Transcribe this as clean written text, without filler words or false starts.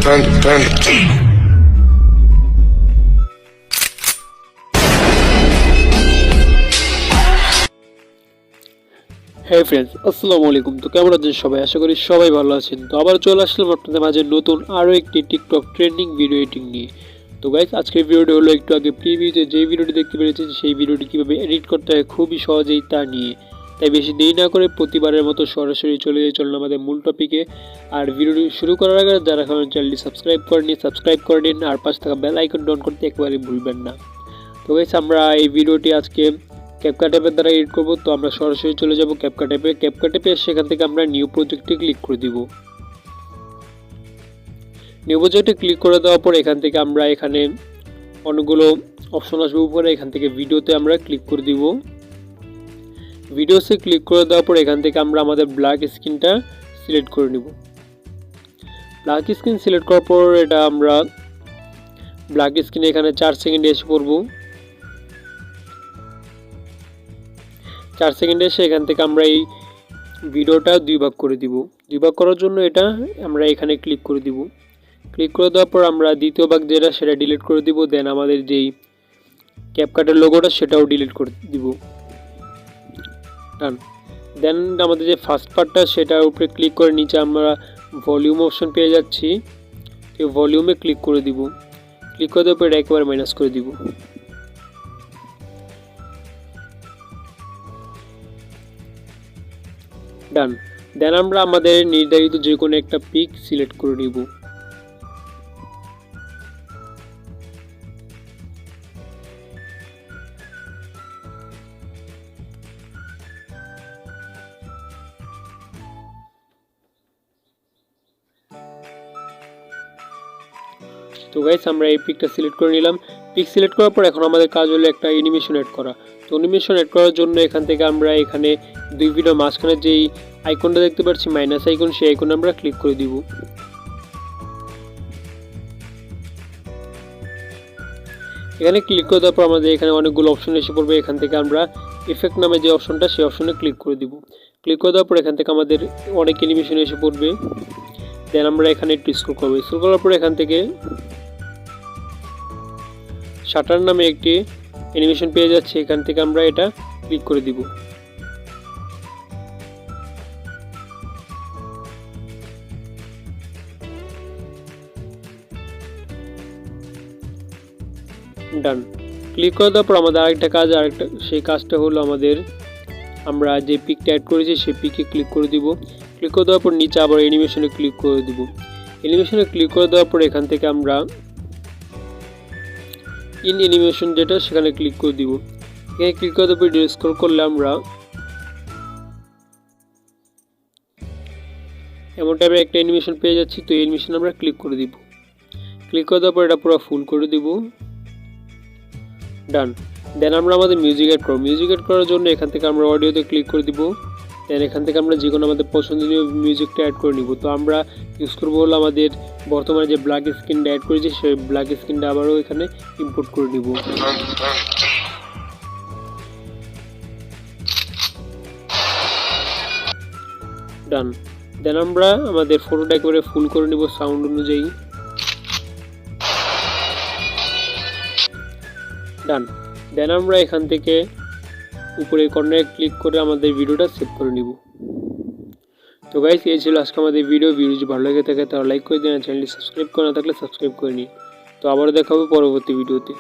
হে friends, আসসালামু আলাইকুম। তো কেমন আছেন সবাই? আশা করি সবাই ভালো আছেন। তো আবার চলে আসলাম আপনাদের মাঝে নতুন আরও একটি টিকটক ট্রেন্ডিং ভিডিও এডিটিং নিয়ে। তো গাইস, আজকের ভিডিওটি হলো একটু আগে প্রিভিউতে যে ভিডিওটি দেখতে পেরেছেন সেই ভিডিওটি কীভাবে এডিট করতে হয় খুবই সহজেই তা নিয়ে। তাই বেশি দেরি না করে প্রতিবারের মতো সরাসরি চলে যাই চলুন আমাদের মূল টপিকে। আর ভিডিওটি শুরু করার আগে যারা এখন চ্যানেলটি সাবস্ক্রাইব করে নিন আর পাশে থাকা বেল আইকন অন করতে একেবারেই ভুলবেন না। তো গাইস, আমরা এই ভিডিওটি আজকে ক্যাপকাট অ্যাপের দ্বারা এডিট করব। তো আমরা সরাসরি চলে যাব ক্যাপকাট অ্যাপে সেখান থেকে আমরা নিউ প্রজেক্টে ক্লিক করে দিব। নিউ প্রজেক্টে ক্লিক করে দেওয়ার পর এখান থেকে আমরা এখানে অনেকগুলো অপশন আসবে উপরে, এখান থেকে ভিডিওতে আমরা ক্লিক করে দিব। ভিডিওসে ক্লিক করে দেওয়ার পর এখান থেকে আমরা আমাদের ব্ল্যাক স্ক্রিনটা সিলেক্ট করে নিব। ব্ল্যাক স্ক্রিন সিলেক্ট করার পর এটা আমরা ব্ল্যাক স্ক্রিনে এখানে 4 সেকেন্ডে এসে পড়ব। 4 সেকেন্ডে এসে এখান থেকে আমরা এই ভিডিওটা দুই ভাগ করে দিব। দুই ভাগ করার জন্য এটা আমরা এখানে ক্লিক করে দিব। ক্লিক করে দেওয়ার পর আমরা দ্বিতীয় ভাগ যেটা সেটা ডিলিট করে দিব। দেন আমাদের যেই ক্যাপকাটের লোগোটা সেটাও ডিলিট করে দিব। ডান। দেন আমাদের যে ফার্স্ট পার্টটা সেটার উপরে ক্লিক করে নিচে আমরা ভলিউম অপশন পেয়ে যাচ্ছি। এই ভলিউমে ক্লিক করে দিব। ক্লিক করে দেওয়ার পর এটা একেবারে মাইনাস করে দিব। ডান। দেন আমরা আমাদের নির্ধারিত যে কোনো একটা পিক সিলেক্ট করে নিব। তো গাইস, আমরা এই পিকটা সিলেক্ট করে নিলাম। পিক সিলেক্ট করার পর এখন আমাদের কাজ হলো একটা অ্যানিমেশন অ্যাড করা। তো অ্যানিমেশন অ্যাড করার জন্য এখান থেকে আমরা এখানে দুই ভিডিও মাঝখানে যেই আইকনটা দেখতে পাচ্ছি মাইনাস আইকন, সেই আইকনে আমরা ক্লিক করে দিব। এখানে ক্লিক করে দেওয়ার পর আমাদের এখানে অনেকগুলো অপশন এসে পড়বে। এখান থেকে আমরা ইফেক্ট নামে যে অপশনটা সেই অপশনে ক্লিক করে দিব। ক্লিক করে দেওয়ার পর এখান থেকে আমাদের অনেক অ্যানিমেশন এসে পড়বে। দেন আমরা এখানে একটু স্ক্রল করবো। স্ক্রল করার পর এখান থেকে শাটার নামে একটি অ্যানিমেশন পেয়ে যাচ্ছে, এখান থেকে আমরা এটা ক্লিক করে দিব। ডান। ক্লিক করে দেওয়ার পর আমাদের সেই কাজটা হলো আমাদের আমরা যে পিকটা অ্যাড করেছি সেই পিকে ক্লিক করে দিব। ক্লিক করে দেওয়ার পর নিচে আবার অ্যানিমেশনে ক্লিক করে দিব। অ্যানিমেশনে ক্লিক করে দেওয়ার পর এখান থেকে আমরা ইন অ্যানিমেশন যেটা সেখানে ক্লিক করে দিব। এখানে ক্লিক করে দেওয়ার পর স্ক্রল করলে আমরা এমন টাইপের একটা অ্যানিমেশন পেয়ে যাচ্ছি। তো এই অ্যানিমেশন আমরা ক্লিক করে দিব। ক্লিক করে দেওয়ার পর এটা পুরো ফুল করে দিব। ডান। দেন আমরা আমাদের মিউজিক অ্যাড করব। মিউজিক অ্যাড করার জন্য এখান থেকে আমরা অডিওতে ক্লিক করে দিব। দেন এখান থেকে আমরা যে কোনো আমাদের পছন্দনীয় মিউজিকটা অ্যাড করে নিব। তো আমরা ইউজ করবো হলো আমাদের বর্তমানে যে ব্ল্যাক স্ক্রিনটা অ্যাড করেছি সেই ব্ল্যাক স্ক্রিনটা আবারও এখানে ইম্পোর্ট করে নিব। ডান। দেন আমরা আমাদের ফটোটা একেবারে ফুল করে নিব সাউন্ড অনুযায়ী। ডান। দেন আমরা এখান থেকে উপরে কর্নারে ক্লিক করে আমাদের ভিডিওটা সেভ করে নিব। তো গাইস, এই ছিল আজকে আমাদের ভিডিও যদি ভালো লাগে থাকে তাহলে লাইক করে দিন, চ্যানেলটি সাবস্ক্রাইব করে না থাকলে সাবস্ক্রাইব করে নিন। তো আবারও দেখা হবে পরবর্তী ভিডিওতে।